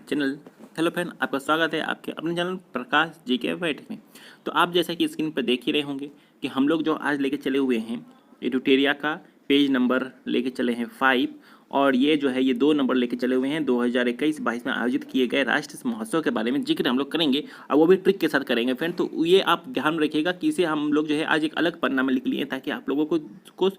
Channel. Hello friend, आपका स्वागत है आपके अपने चैनल प्रकाश जीके बैठ में। तो आप जैसा कि स्क्रीन पर देख ही रहे होंगे कि हम लोग जो आज लेके चले हुए हैं एडुटेरिया का पेज नंबर लेके चले हैं 5, और ये जो है ये 2 नंबर लेके चले हुए हैं 2021-22 में आयोजित किए गए राष्ट्र महोत्सव के बारे में जिक्र हम लोग करेंगे, और वो भी ट्रिक के साथ करेंगे फ्रेंड। तो ये आप ध्यान रखिएगा कि इसे हम लोग जो है आज एक अलग पन्ना में लिख लिए ताकि आप लोगों को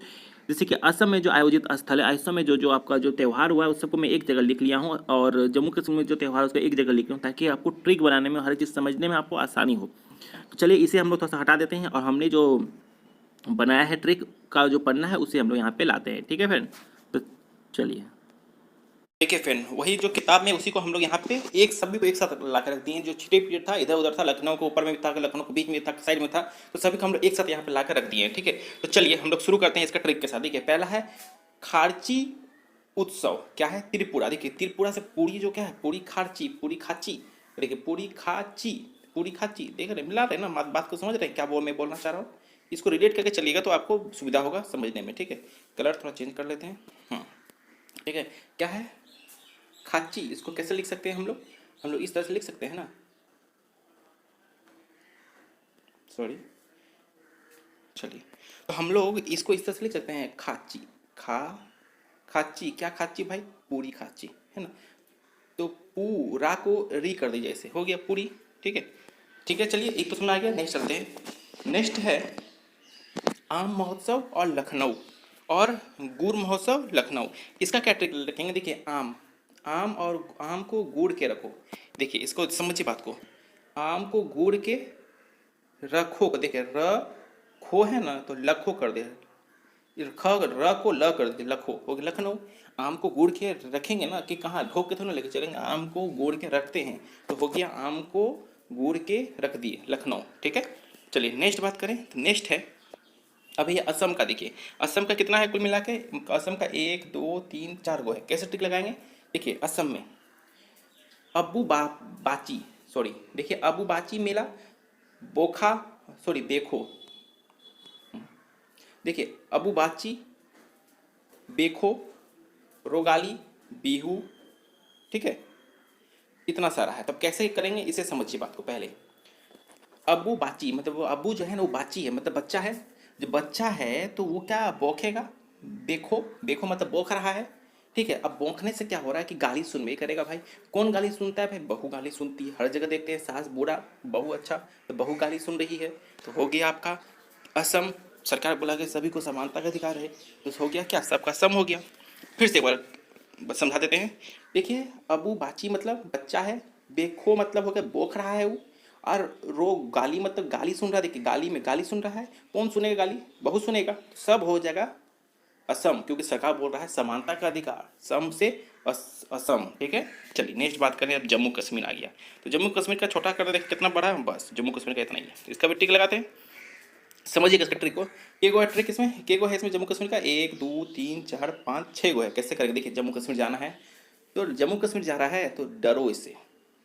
जैसे कि असम में जो आयोजित स्थल है, असम में जो आपका जो त्यौहार हुआ है उस सबको मैं एक जगह लिख लिया हूँ, और जम्मू कश्मीर में जो त्यौहार है उसको एक जगह लिख लिया हूँ ताकि आपको ट्रिक बनाने में हर चीज़ समझने में आपको आसानी हो। तो चलिए इसे हम लोग थोड़ा सा हटा देते हैं और हमने जो बनाया है ट्रिक का जो पन्ना है उसे हम लोग यहाँ पे लाते हैं। ठीक है फ्रेंड, तो चलिए देखिए फ्रेंड, वही जो किताब में उसी को हम लोग यहाँ पे एक सभी को एक साथ ला कर रख दिए। जो छिटे पीरियड था इधर उधर था, लखनऊ के ऊपर में भी था, लखनऊ के बीच में था, साइड में था, तो सभी को हम लोग एक साथ यहाँ पे ला कर रख दिए हैं। ठीक है, तो चलिए हम लोग शुरू करते हैं इसका ट्रिक के साथ। देखिए पहला है खार्ची उत्सव। क्या है? त्रिपुरा। देखिए त्रिपुरा से पूरी जो क्या है, पूरी खार्ची, पूरी खाची। देखिए पूरी खाची, पूरी खाची, देख रहे मिला रहे ना, बात को समझ रहे हैं क्या मैं बोलना चाह रहा हूँ। इसको रिलेट करके चलिएगा तो आपको सुविधा होगा समझने में। ठीक है, कलर थोड़ा चेंज कर लेते हैं। ठीक है, क्या है खाची, इसको कैसे लिख सकते हैं हम लोग इस तरह से लिख सकते हैं ना, सॉरी, चलिए तो हम लोग इसको इस तरह से लिख सकते हैं खाची, खाची। क्या खाची भाई? पूरी खाची है ना। तो पूरा को री कर दीजिए, ऐसे हो गया पूरी। ठीक है, ठीक है, चलिए एक तो समझ आ गया। नेक्स्ट चलते हैं। नेक्स्ट है आम महोत्सव और लखनऊ, और गुड़ महोत्सव लखनऊ। इसका क्या ट्रिक रखेंगे? देखिए आम, आम और आम को गूड़ के रखो। देखिए इसको समझिए बात को, आम को गूड़ के रखो। देखिए र खो है ना, तो लखो कर दे, ख र को ल कर दे, लखो हो गया लखनऊ। आम को गूड़ के रखेंगे ना कि कहाँ ढोक के थोड़ा लेके चलेंगे, आम को गूड़ के रखते हैं तो हो गया आम को गूड़ के रख दिए लखनऊ। ठीक है, चलिए नेक्स्ट बात करें। तो नेक्स्ट है अब ये असम का। देखिए असम का कितना है कुल मिला के, असम का 1 2 3 4 गो है। कैसे ट्रिक लगाएंगे? देखिए असम में अबू बाची, सॉरी, देखिए अबू बाची मेला, बोखा, सॉरी बेखो। देखिए अबू बाची, बेखो, रोगाली, बिहू। ठीक है, इतना सारा है। तब कैसे करेंगे इसे समझिए बात को पहले। अबू बाची मतलब वो अबू जो है ना वो बाची है, मतलब बच्चा है। जब बच्चा है तो वो क्या बौखेगा, बेखो, बेखो मतलब बौख रहा है। ठीक है, अब बौखने से क्या हो रहा है कि गाली सुनवे करेगा भाई। कौन गाली सुनता है भाई? बहू गाली सुनती है। हर जगह देखते हैं सास बुरा बहू अच्छा, तो बहू गाली सुन रही है। तो हो गया आपका असम। सरकार बोला कि सभी को समानता का अधिकार है, तो हो गया क्या, सबका सम हो गया। फिर से एक बार समझा देते हैं। देखिए अबू बाची मतलब बच्चा है, बेखो मतलब हो गया बोख रहा है वो, और रो गाली मतलब गाली सुन रहा है। देखिए गाली में गाली सुन रहा है, कौन सुनेगा गाली? बहू सुनेगा। सब हो जाएगा असम, क्योंकि सरकार बोल रहा है समानता का अधिकार, सम से असम। ठीक है, चलिए नेक्स्ट बात करें। अब जम्मू कश्मीर आ गया, तो जम्मू कश्मीर का छोटा कर देख कितना बड़ा है, बस जम्मू कश्मीर का इतना ही है। इसका भी टिक लगाते हैं, समझिएगा इसका ट्रिक को। के गो है ट्रिक इसमें, के गो है इसमें जम्मू कश्मीर का? 1 2 3 4 5 6 गो है। कैसे करेंगे? देखिए जम्मू कश्मीर जाना है, तो जम्मू कश्मीर जा रहा है तो डरो इससे।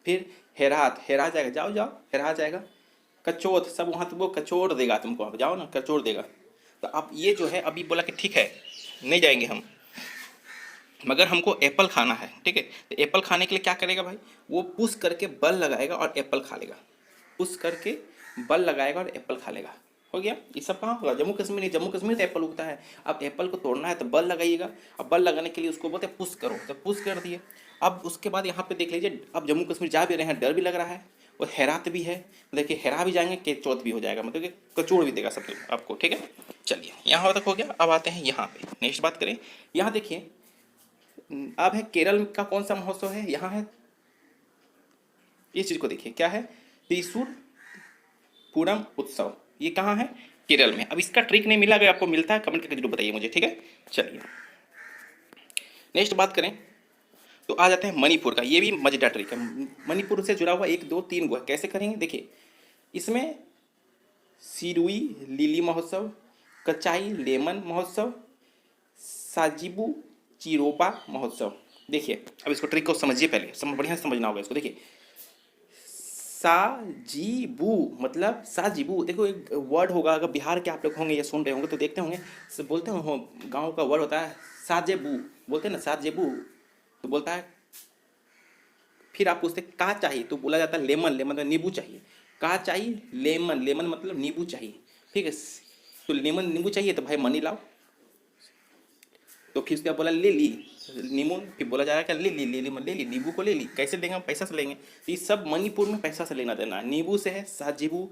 फिर हेरात, हेरा जाएगा, जाओ जाओ हेरा जाएगा। कचोत, सब वहाँ तो वो कचोड़ देगा तुमको, आप जाओ ना कचोड़ देगा। तो अब ये जो है अभी बोला कि ठीक है नहीं जाएंगे हम, मगर हमको एप्पल खाना है। ठीक है, तो एप्पल खाने के लिए क्या करेगा भाई? वो पुश करके बल लगाएगा और एप्पल खा लेगा। पुश करके बल लगाएगा और एप्पल खा लेगा। हो गया। ये सब कहाँ होगा? जम्मू कश्मीर नहीं, जम्मू कश्मीर तो एप्पल उगता है। अब एप्पल को तोड़ना है तो बल लगाइएगा, अब बल लगाने के लिए उसको बोलते हैं पुश करो, तो पुश कर दिए। अब उसके बाद यहाँ पे देख लीजिए, अब जम्मू कश्मीर जा भी रहे हैं, डर भी लग रहा है, और हैरात भी है। देखिए हेरा भी जाएंगे कि चौथ भी हो जाएगा, मतलब कि कचोड़ भी देगा सब आपको। ठीक है, चलिए यहाँ तक हो गया। अब आते हैं यहाँ पे, नेक्स्ट बात करें। यहाँ देखिए अब है केरल का कौन सा महोत्सव है, यहाँ है इस चीज को देखिए, क्या है? त्रिशूर पूरम उत्सव। ये कहाँ है? केरल में। अब इसका ट्रिक नहीं मिला, अगर आपको मिलता है कमेंट करके जरूर बताइए मुझे। ठीक है, चलिए नेक्स्ट बात करें तो आ जाते हैं मणिपुर का। ये भी मजेदार ट्रिक है, मणिपुर से जुड़ा हुआ 1 2 3 गो है। कैसे करेंगे? देखिए इसमें सिरुई लिली महोत्सव, कचाई लेमन महोत्सव, साजिबू चिरोपा महोत्सव। देखिए अब इसको ट्रिक को समझिए पहले, बढ़िया से समझना होगा इसको। देखिए साजीबू मतलब साजीबू, देखो एक वर्ड होगा, अगर बिहार के आप लोग होंगे या सुन रहे होंगे तो देखते होंगे, बोलते हो गांव का वर्ड होता है साजेबू, बोलते हैं ना साजेबू, तो बोलता है फिर आप पूछते का चाहिए तो बोला जाता है लेमन, लेमन मतलब नींबू चाहिए। का चाहिए लेमन, लेमन मतलब नींबू चाहिए, ठीक है। तो लेमन नींबू चाहिए तो भाई मनी लाओ। तो फिर उसके बाद बोला ले ली नींबू, फिर बोला जा रहा है क्या ले ली, ले ली मतलब ले ली, नींबू को ले ली। कैसे देंगे हम, पैसा से लेंगे। तो ये सब मणिपुर में पैसा से लेना देना है। नींबू से है साजीबू,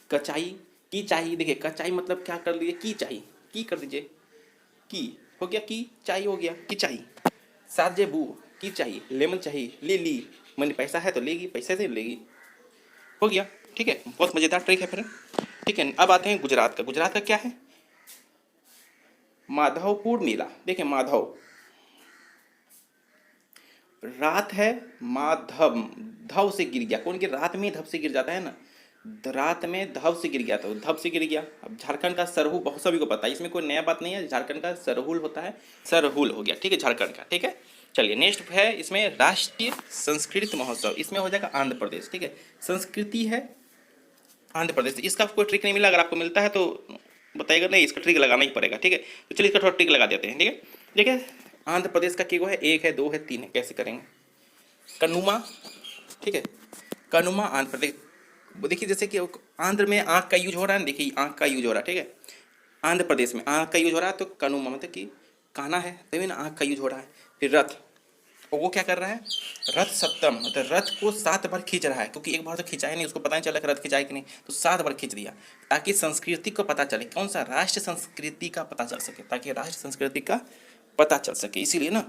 कचाई की चाहिए। देखिए कचाई मतलब क्या कर लीजिए, की चाहिए, की कर दीजिए, की हो गया, की चाहिए हो गया, की चाहिए। साजेबू की चाहिए, लेमन चाहिए, ले ली, मैंने पैसा है तो लेगी, पैसे से लेगी, हो गया, ठीक है। बहुत मज़ेदार ट्रिक है फिर, ठीक है। अब आते हैं गुजरात का। गुजरात का क्या है, माधवपुर मेला। देखिए माधव रात है, माधव धव से गिर गया, कौन कि रात में धव से गिर जाता है ना, रात में धव से गिर गया तो धव से गिर गया। अब झारखंड का सरहू बहुत सभी को पता है, इसमें कोई नया बात नहीं है। झारखंड का सरहुल होता है, सरहुल हो गया, ठीक है, झारखंड का, ठीक है। चलिए नेक्स्ट है इसमें राष्ट्रीय संस्कृत महोत्सव, इसमें हो जाएगा आंध्र प्रदेश, ठीक है। संस्कृति है आंध्र प्रदेश। इसका कोई ट्रिक नहीं मिला, अगर आपको मिलता है तो बताइएगा, नहीं इसका ट्रिक लगाना ही पड़ेगा, ठीक है। तो चलिए इसका थोड़ा ट्रिक लगा देते हैं, ठीक है। देखिए आंध्र प्रदेश का किगो है, एक है, दो है, तीन है, कैसे करेंगे। कनुमा, ठीक है, कनुमा आंध्र प्रदेश। देखिए जैसे कि आंध्र में आँख का यूज हो रहा है, देखिए आँख का यूज हो रहा है, ठीक है। आंध्र प्रदेश में आँख का यूज हो रहा है, तो कनुमा मतलब कि काना है, तभी ना आँख का यूज हो रहा है। फिर रथ, और वो क्या कर रहा है, रथ सप्तम मतलब रथ को 7 बार खींच रहा है, क्योंकि एक बार तो खिंचाया नहीं, उसको पता नहीं चला कि रथ खिंचाए कि नहीं, तो 7 बार खींच दिया, ताकि संस्कृति को पता चले, कौन सा राष्ट्र संस्कृति का पता चल सके, ताकि राष्ट्र संस्कृति का पता चल सके, इसीलिए ना।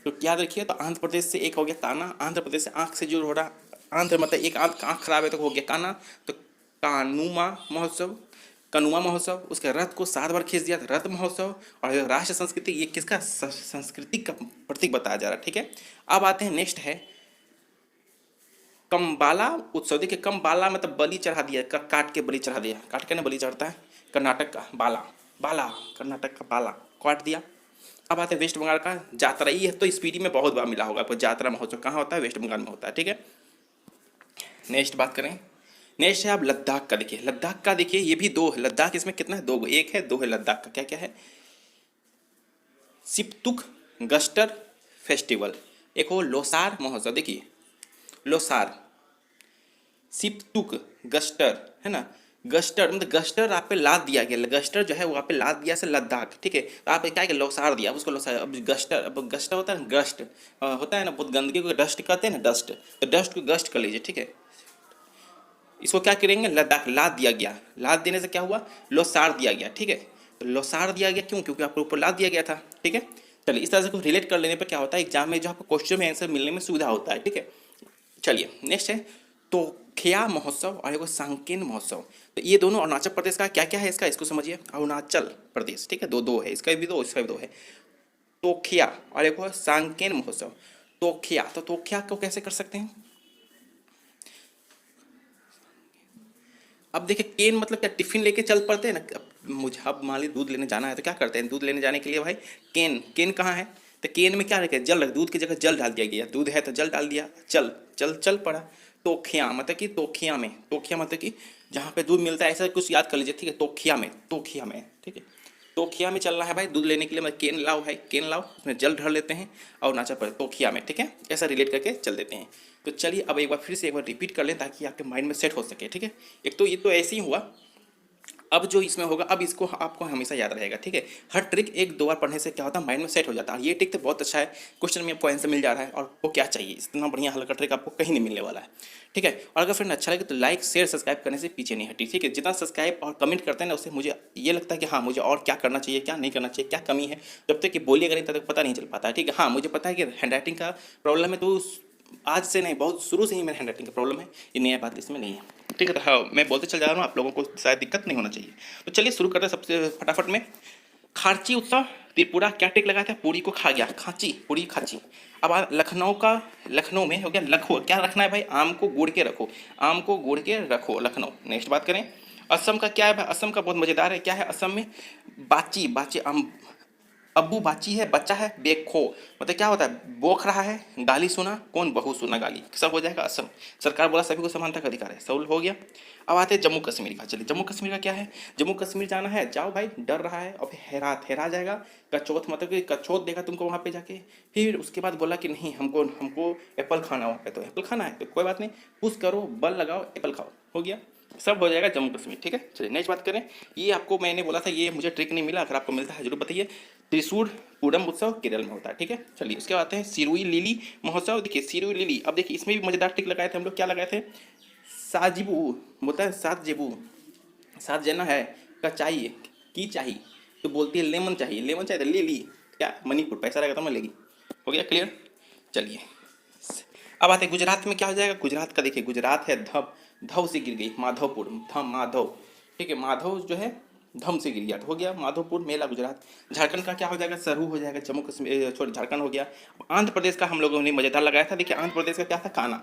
तो याद रखिए, तो आंध्र प्रदेश से एक हो गया काना, आंध्र प्रदेश से आँख से जुड़ हो रहा, आंध्र मतलब एक आँख खराब है तो हो गया काना, तो कानुमा महोत्सव, कनुमा महोत्सव। उसके रथ को 7 बार खींच दिया, रथ महोत्सव। और राष्ट्र संस्कृति, ये किसका संस्कृति का प्रतीक बताया जा रहा है, ठीक है। अब आते हैं नेक्स्ट है कम्बाला उत्सव। देखिए कम्बाला मतलब बलि चढ़ा दिया, काट के बलि चढ़ा दिया, काट के ना बलि चढ़ता है, कर्नाटक का बाला, बाला कर्नाटक का बाला काट दिया। अब आते हैं वेस्ट बंगाल का जात्रा। ये तो स्पीडी में बहुत बार मिला होगा आपको, जात्रा महोत्सव कहाँ होता है, वेस्ट बंगाल में होता है, ठीक है। नेक्स्ट बात करें, नेक्स्ट है आप लद्दाख का। देखिए लद्दाख का, देखिए ये भी दो है, लद्दाख इसमें कितना है, दो, एक है, दो है लद्दाख का। क्या क्या है, सिपतुक गस्टर फेस्टिवल, एक हो लोसार महोत्सव। देखिए लोसार, सिपतुक गस्टर है ना, गस्टर मतलब गस्टर आप पे लाद दिया गया, गस्टर जो है वो आप पे लाद दिया से लद्दाख, ठीक है। तो आप क्या है लोसार दिया उसको, लोसार। अब गस्टर, अब गस्टर होता है ना, गस्ट होता है ना, बहुत गंदगी को डस्ट कहते हैं ना, डस्ट, तो डस्ट को गस्ट कर लीजिए, ठीक है। इसको क्या करेंगे, लद्दाख लाद दिया गया, लाद देने से क्या हुआ, लोसार दिया गया, ठीक है। तो लोसार दिया गया क्यों, क्योंकि आपको ऊपर लाद दिया गया था, ठीक है। चलिए इस तरह से कुछ रिलेट कर लेने पर क्या होता है, एग्जाम में जो आपको क्वेश्चन में आंसर मिलने में सुविधा होता है, ठीक है। चलिए नेक्स्ट है तोख्या महोत्सव और एक सांकेन महोत्सव। तो ये दोनों अरुणाचल प्रदेश का, क्या क्या है इसका, इसको समझिए, अरुणाचल प्रदेश, ठीक है, दो दो है, इसका भी दो, इसका भी दो है। तोख्या और एक सांकेन महोत्सव। तोख्या, तो तोख्या को कैसे कर सकते हैं, अब देखिए केन मतलब क्या, टिफिन लेके चल पड़ते हैं ना। अब मुझे अब मान लीजिए दूध लेने जाना है तो क्या करते हैं, दूध लेने जाने के लिए भाई केन, केन कहाँ है, तो केन में क्या रखे, जल रख, दूध की जगह जल डाल दिया गया, दूध है तो जल डाल दिया, चल चल चल पड़ा। तोखिया मतलब कि तोखिया में, तोखिया मतलब कि जहाँ पे दूध मिलता है, ऐसा कुछ याद कर लीजिए, ठीक है। तोखिया में, तोखिया में, ठीक है। तोखिया में चलना है भाई दूध लेने के लिए, मैं केन लाओ भाई, केन लाओ, उसमें जल भर लेते हैं और नाचा पड़े तोखिया में, ठीक है। ऐसा रिलेट करके चल देते हैं। तो चलिए अब एक बार फिर से एक बार रिपीट कर लें, ताकि आपके माइंड में सेट हो सके, ठीक है। एक तो ये तो ऐसे ही हुआ, अब जो इसमें होगा, अब इसको आपको हमेशा याद रहेगा, ठीक है। हर ट्रिक एक दो बार पढ़ने से क्या होता है, माइंड में सेट हो जाता है। ये ट्रिक तो बहुत अच्छा है, क्वेश्चन में आपको आंसर मिल जा रहा है, और वो क्या चाहिए, इतना बढ़िया हल्का ट्रिक आपको कहीं नहीं मिलने वाला है, ठीक है। और अगर फ्रेंड अच्छा लगे तो लाइक शेयर सब्सक्राइब करने से पीछे नहीं हटी, ठीक है। जितना सब्सक्राइब और कमेंट करते हैं ना, उससे मुझे ये लगता है कि हाँ मुझे और क्या करना चाहिए, क्या नहीं करना चाहिए, क्या कमी है। जब तक कि बोलिएगा नहीं तब तक पता नहीं चल पाता है, ठीक है। हाँ मुझे पता है कि हैंड राइटिंग का प्रॉब्लम है, तो आज से नहीं, बहुत शुरू से ही मेरे हैंड राइटिंग का प्रॉब्लम है, ये नया बात इसमें नहीं है, ठीक है। तो हाँ मैं बोलते चल जा रहा हूँ, आप लोगों को शायद दिक्कत नहीं होना चाहिए। तो चलिए शुरू करते हैं सबसे फटाफट में। खांची उत्सव त्रिपुरा, क्या टिक लगाया था, पूरी को खा गया, खांची, पूरी खांची। अब लखनऊ का, लखनऊ में हो गया लखो, क्या रखना है भाई, आम को गुड़ के रखो, आम को गुड़ के रखो, लखनऊ। नेक्स्ट बात करें, असम का क्या है भाई, असम का बहुत मज़ेदार है, क्या है असम में, बाची, बाची आम, अब्बू बाची है, बच्चा है, बेखो मतलब क्या होता है, बोख रहा है, गाली सुना, कौन, बहू सुना गाली, सब हो जाएगा असम। सरकार बोला सभी को समानता का अधिकार है, सब हो गया। अब आते हैं जम्मू कश्मीर का। चलिए जम्मू कश्मीर का क्या है, जम्मू कश्मीर जाना है, जाओ भाई, डर रहा है और फिर हेरा जाएगा। कचौथ मतलब कि कचौथ देगा तुमको वहाँ पे जाके। फिर उसके बाद बोला कि नहीं, हमको हमको एप्पल खाना, वहाँ पे तो एप्पल खाना है, तो कोई बात नहीं, पुश करो, बल लगाओ, एप्पल खाओ, हो गया, सब हो जाएगा जम्मू कश्मीर। ठीक है, चलिए नेक्स्ट बात करें। ये आपको मैंने बोला था, ये मुझे ट्रिक नहीं मिला, अगर आपको मिलता है जरूर बताइए। त्रिशूर पूरम उत्सव केरल में होता है। ठीक है, चलिए उसके बाद आते हैं सिरुई लिली महोत्सव। देखिए सिरुई लिली, अब देखिए इसमें भी मजेदार ट्रिक लगाए थे हम लोग, क्या लगाए थे, साजिबू बोलता है, सात जेबू, सात जना है का चाहिए, की चाहिए, तो बोलती है लेमन चाहिए, लेमन चाहिए तो ले ली, क्या मणिपुर, पैसा रहेगा तो मैं लेगी, हो गया क्लियर। चलिए अब आते हैं गुजरात में क्या हो जाएगा, गुजरात का देखिए, गुजरात है धव, धव से गिर गई, माधवपुर, धम माधव, ठीक है, माधव जो है धम से गिर गया, तो हो गया माधवपुर मेला गुजरात। झारखंड का क्या हो जाएगा, सरहू हो जाएगा, जम्मू कश्मीर छोड़ झारखंड हो गया। अब आंध्र प्रदेश का हम लोगों ने मजेदार लगाया था, देखिए आंध्र प्रदेश का क्या था, काना,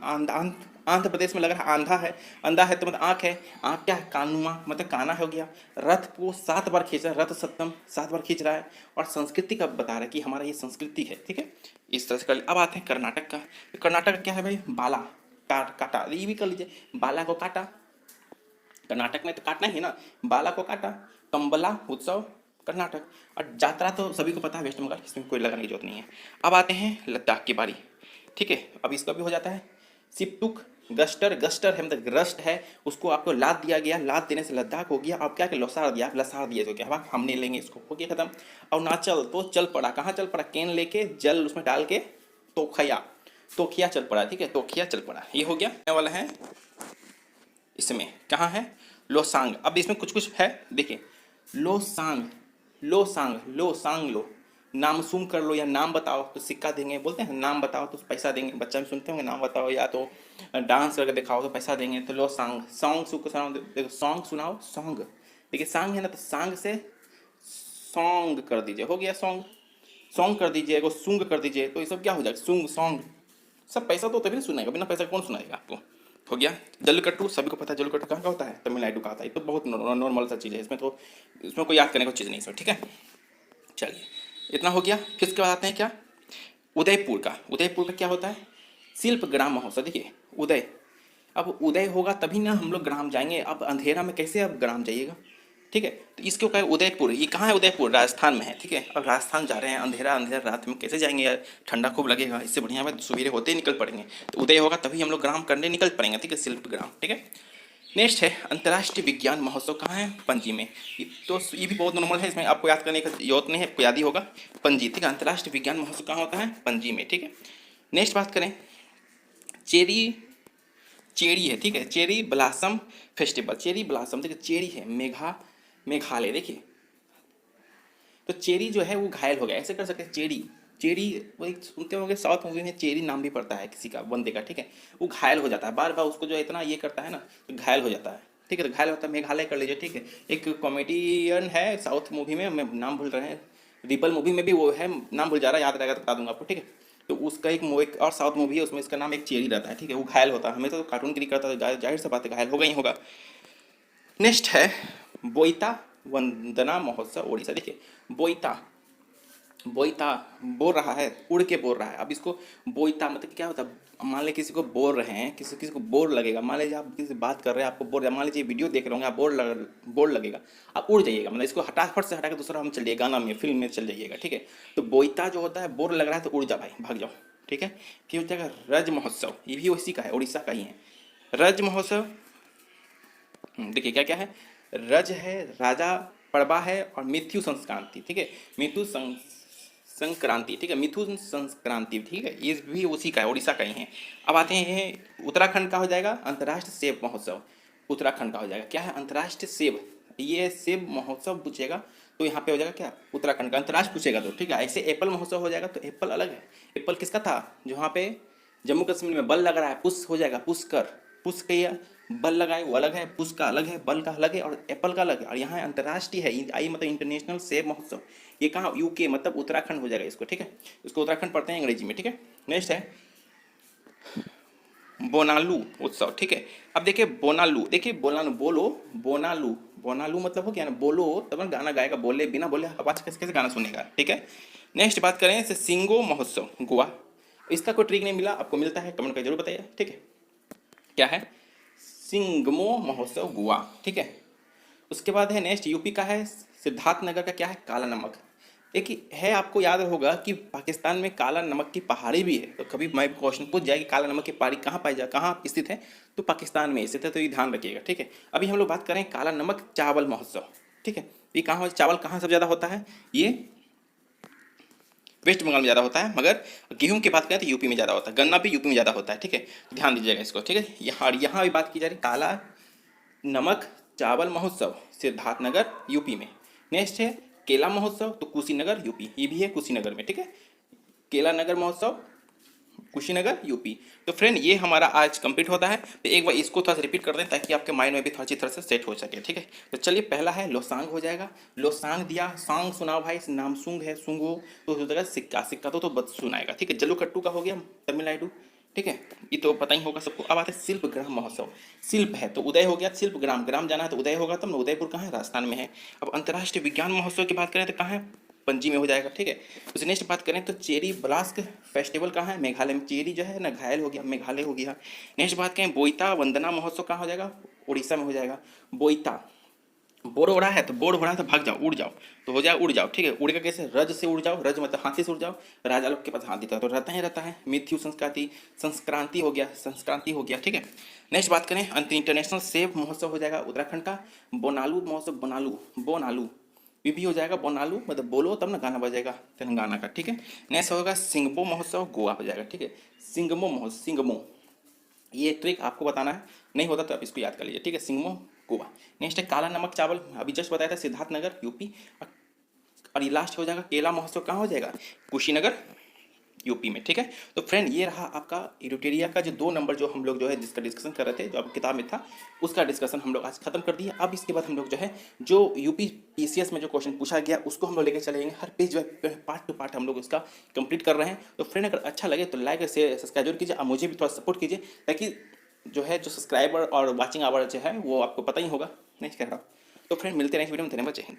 आंध्र प्रदेश में लगा है आंधा है, अंधा है तो मतलब आँख है, आँख क्या है, कानुआ मतलब काना हो गया। रथ को 7 बार खींच रहा है, रथ सप्तम 7 बार खींच रहा है, और संस्कृति का बता रहा है कि हमारा ये संस्कृति है। ठीक है, इस तरह से कर। अब आते हैं कर्नाटक का। कर्नाटक का क्या है भाई, बाला, काटा, ये भी कर लीजिए, बाला को काटा, कर्नाटक में तो काटना ही है ना, बाला को काटा, कंबला उत्सव कर्नाटक। और यात्रा तो सभी को पता है वेस्ट बंगाल, इसमें कोई लगाने की जरूरत नहीं है। अब आते हैं लद्दाख की बारी। ठीक है, अब इसका भी हो जाता है सिपटुक गस्टर, गस्टर है मतलब रस्ट है, उसको आपको लाद दिया गया, लाद देने से लद्दाख हो गया। अब क्या कि लसार दिया, लसार दिया जो क्या हम नहीं लेंगे इसको, हो गया खत्म। अरुणाचल तो चल पड़ा, कहाँ चल पड़ा, केन लेके जल उसमें डाल के तोखया, तोखिया चल पड़ा। ठीक है, तोखिया चल पड़ा, ये हो गया। आने वाला है इसमें, कहाँ है, लोसांग। अब इसमें कुछ कुछ है, देखिए लोसांग, लोसांग, लोसांग लो, नाम सुम कर लो, या नाम बताओ तो सिक्का देंगे, बोलते हैं नाम बताओ तो पैसा देंगे, बच्चा भी सुनते होंगे नाम बताओ, या तो डांस करके दिखाओ तो पैसा देंगे, तो लोसांग, सॉन्ग सुनाओ, देखो सॉन्ग सुनाओ, सॉन्ग, देखिए सांग है ना, तो सांग से सॉन्ग कर दीजिए, हो गया सॉन्ग, सॉन्ग कर दीजिए, एगो सुंग कर दीजिए, तो ये सब क्या हो जाएगा, सुंग सॉन्ग, सब पैसा तो तभी ना सुनाएगा, बिना पैसा कौन सुनाएगा आपको, हो गया। जल्लीकट्टू सभी को पता है, जल्लीकट्टू कहाँ का होता है, तमिलनाडु का आता है, ये तो बहुत नॉर्मल सा चीज़ है, इसमें तो इसमें कोई याद करने की चीज़ नहीं है। ठीक है, चलिए इतना हो गया। फिर इसके बाद आते हैं क्या, उदयपुर का। उदयपुर का क्या होता है, शिल्प ग्राम महोत्सव। देखिए उदय, अब उदय होगा तभी ना हम लोग ग्राम जाएंगे, अब अंधेरा में कैसे अब ग्राम जाइएगा। ठीक है, तो इसको क्या है उदयपुर, ये कहाँ है, उदयपुर राजस्थान में है। ठीक है, अब राजस्थान जा रहे हैं, अंधेरा अंधेरा रात में कैसे जाएंगे यार, ठंडा खूब लगेगा, इससे बढ़िया में सवेरे होते ही निकल पड़ेंगे, तो उदय होगा तभी हम लोग ग्राम करने निकल पड़ेंगे। ठीक है, शिल्प ग्राम। ठीक है, नेक्स्ट है अंतर्राष्ट्रीय विज्ञान महोत्सव, कहाँ है, पणजी में। तो ये भी बहुत नॉर्मल है, इसमें आपको याद करने का जरूरत नहीं है, आपको याद ही होगा, पणजी। ठीक है, अंतर्राष्ट्रीय विज्ञान महोत्सव कहाँ होता है, पणजी में। ठीक है, नेक्स्ट बात करें, चेरी, चेरी है। ठीक है, cherry blossom festival, cherry blossom, देखिए चेरी है, मेघालय। देखिए तो चेरी जो है वो घायल हो गया, ऐसे कर सकते हैं, चेरी, चेरी वही सुनते होंगे, साउथ मूवी में चेरी नाम भी पड़ता है किसी का, बंदे का। ठीक है, वो घायल हो जाता है, बार बार उसको जो इतना ये करता है ना, तो घायल हो जाता है। ठीक है, तो घायल होता है, मेघालय कर लीजिए। ठीक है, एक कॉमेडियन है साउथ मूवी में, मैं नाम भूल रहे हैं, रिपल मूवी में भी वो है, नाम भूल जा रहा है, याद रहेगा तो बता दूंगा आपको। ठीक है, तो उसका एक और साउथ मूवी है, उसमें इसका नाम एक चेरी रहता है। ठीक है, वो घायल होता है, हमें तो कार्टून की करता है, जाहिर सा बात है घायल होगा ही होगा। नेक्स्ट है बोईता वंदना महोत्सव ओडिशा। देखिए बोईता, बोईता बोल रहा है, उड़ के बोल रहा है। अब इसको बोईता मतलब क्या होता है, मान लीजिए किसी को बोल रहे हैं, किसी किसी को बोर लगेगा, मान लीजिए आप किसी से बात कर रहे हैं, आपको बोर, मान लीजिए वीडियो देख रहे होंगे, आप बोर लगेगा, आप उड़ जाइएगा, मतलब इसको फट से हटा के दूसरा हम चल जाइए, गाना में, फिल्म में चल जाइएगा। ठीक है, तो बोईता जो होता है, बोर लग रहा है तो उड़ जा भाई, भाग जाओ। ठीक है, फिर हो जाएगा रज महोत्सव, ये भी उसी का है, उड़ीसा का ही है रज महोत्सव। देखिए क्या क्या है, रज है, राजा पड़बा है, और मिथ्यु संक्रांति। ठीक है, मिथु संक्रांति। ठीक है, मिथुन संक्रांति। ठीक है, ये भी उसी का है, उड़ीसा का ही है। अब आते हैं उत्तराखंड का हो जाएगा अंतर्राष्ट्रीय सेब महोत्सव, उत्तराखंड का हो जाएगा क्या है, अंतर्राष्ट्रीय सेब, ये सेब महोत्सव पूछेगा तो यहाँ पे हो जाएगा क्या, उत्तराखंड का। अंतर्राष्ट्रीय पूछेगा तो ठीक है, ऐसे एप्पल महोत्सव हो जाएगा, तो एप्पल अलग है। एप्पल किसका था, जो वहाँ पे जम्मू कश्मीर में बल लग रहा है, पुश हो जाएगा, पुश कर, पुश किया, बल लगाए, वो अलग है, पुश का अलग है, बल का अलग है, और एप्पल का अलग है। और यहाँ अंतर्राष्ट्रीय है, आई मतलब इंटरनेशनल सेब महोत्सव, ये कहाँ, यूके मतलब उत्तराखंड हो जाएगा इसको। ठीक है, इसको उत्तराखंड पढ़ते हैं अंग्रेजी में। ठीक है, नेक्स्ट है बोनालू उत्सव। ठीक है, अब देखिए बोनालू, देखिए बोनालू, बोलो बोनालू, बोनालू मतलब हो गया ना, बोलो तब ना गाना गाएगा, बोले बिना बोले आवाज कैसे कैसे गाना सुनेगा, ठीक है। नेक्स्ट बात करें जैसे सिंगो महोत्सव गोवा, इसका कोई ट्रिक नहीं मिला, आपको मिलता है कमेंट करके जरूर बताइए, ठीक है। क्या है? सिंगमो महोत्सव गोवा, ठीक है। उसके बाद है नेक्स्ट यूपी का है सिद्धार्थनगर का, क्या है? काला नमक। देखिए है, आपको याद होगा कि पाकिस्तान में काला नमक की पहाड़ी भी है, तो कभी मैं क्वेश्चन पूछ जाए कि काला नमक की पहाड़ी कहाँ पाई जा, कहाँ स्थित है, तो पाकिस्तान में स्थित है, तो ये ध्यान रखिएगा, ठीक है। अभी हम लोग बात करें काला नमक चावल महोत्सव, ठीक है। ये कहाँ, चावल कहाँ सबसे ज़्यादा होता है? ये वेस्ट बंगाल में ज़्यादा होता है, मगर गेहूं की बात करें तो यूपी में ज़्यादा होता है, गन्ना भी यूपी में ज़्यादा होता है, ठीक है। तो ध्यान दीजिएगा इसको, ठीक है। यहाँ भी बात की जा रही काला नमक चावल महोत्सव सिद्धार्थनगर यूपी में। नेक्स्ट है केला महोत्सव, तो कुशीनगर यूपी, ये भी है कुशीनगर में, ठीक है। केला नगर महोत्सव कुशीनगर यूपी। तो फ्रेंड ये हमारा आज कंप्लीट होता है, तो एक बार इसको थोड़ा सा रिपीट कर दें ताकि आपके माइंड में भी थोड़ा अच्छी तरह से सेट हो सके, ठीक है। तो चलिए पहला है लोसांग हो जाएगा, लोसांग दिया, सांग सुनाओ भाई, नाम सुंग है, सुंगो तो हो जाएगा सिक्का, सिक्का तो बस सुनाएगा, ठीक है। जल्लूकट्टू का हो गया तमिलनाडु, ठीक है, ये तो पता ही होगा सबको। अब आते हैं शिल्प ग्राम महोत्सव, शिल्प है तो उदय हो गया, शिल्प ग्राम, ग्राम जाना है तो उदय होगा, तब ना उदयपुर कहाँ है? राजस्थान में है। अब अंतर्राष्ट्रीय विज्ञान महोत्सव की बात करें तो कहाँ है? पणजी में हो जाएगा, ठीक है। उससे नेक्स्ट बात करें तो चेरी ब्लास्क फेस्टिवल कहाँ है? मेघालय में, चेरी जो है ना घायल हो गया, मेघालय हो गया। नेक्स्ट बात करें बोईता वंदना महोत्सव कहाँ हो जाएगा? उड़ीसा में हो जाएगा। बोईता, बोर हो रहा है तो बोर हो रहा है तो भाग जाओ, उड़ जाओ, तो हो जाए उड़ जाओ, ठीक है। उड़ेगा कैसे? रज से उड़ जाओ, रज मतलब हाथी से उड़ जाओ, राजा लोग के पास हाथी था तो रहता ही रहता है। मिथ्यु संस्कृति, संस्क्रांति हो गया, संस्क्रांति हो गया, ठीक है। नेक्स्ट बात करें इंटरनेशनल सेब महोत्सव हो जाएगा उत्तराखंड का। बोनालू महोत्सव, बोनालू, बोनालू ये भी हो जाएगा, बोनालू मतलब बोलो तब ना गाना बजेगा तेलंगाना का, ठीक है। नेक्स्ट होगा सिंगबो महोत्सव गोवा हो जाएगा, ठीक है। सिंगमो महोत्सव, सिंगमो, ये ट्रिक आपको बताना है, नहीं होता तो आप इसको याद कर लीजिए, ठीक है। सिंगमो गोवा। नेक्स्ट है काला नमक चावल, अभी जस्ट बताया था सिद्धार्थनगर यूपी। और ये लास्ट हो जाएगा केला महोत्सव, कहाँ हो जाएगा? कुशीनगर यूपी में, ठीक है। तो फ्रेंड ये रहा आपका इरिटेरिया का जो 2 नंबर जो हम लोग जो है जिसका डिस्कशन कर रहे थे, जो अब किताब में था उसका डिस्कशन हम लोग आज खत्म कर दिए। अब इसके बाद हम लोग जो है जो यूपी पीसीएस में जो क्वेश्चन पूछा गया उसको हम लोग लेकर चलेंगे, हर पेज पार्ट टू पार्ट हम लोग उसका कंप्लीट कर रहे हैं। तो फ्रेंड अगर अच्छा लगे तो लाइक शेयर सब्सक्राइब जरूर कीजिए और मुझे भी थोड़ा सपोर्ट कीजिए, ताकि जो है जो सब्सक्राइबर और वॉचिंग आवर जो है वो आपको पता ही होगा, नहीं कह रहा हूँ। तो फ्रेंड मिलते हैं नेक्स्ट वीडियो में, धन्यवाद, जय हिंद।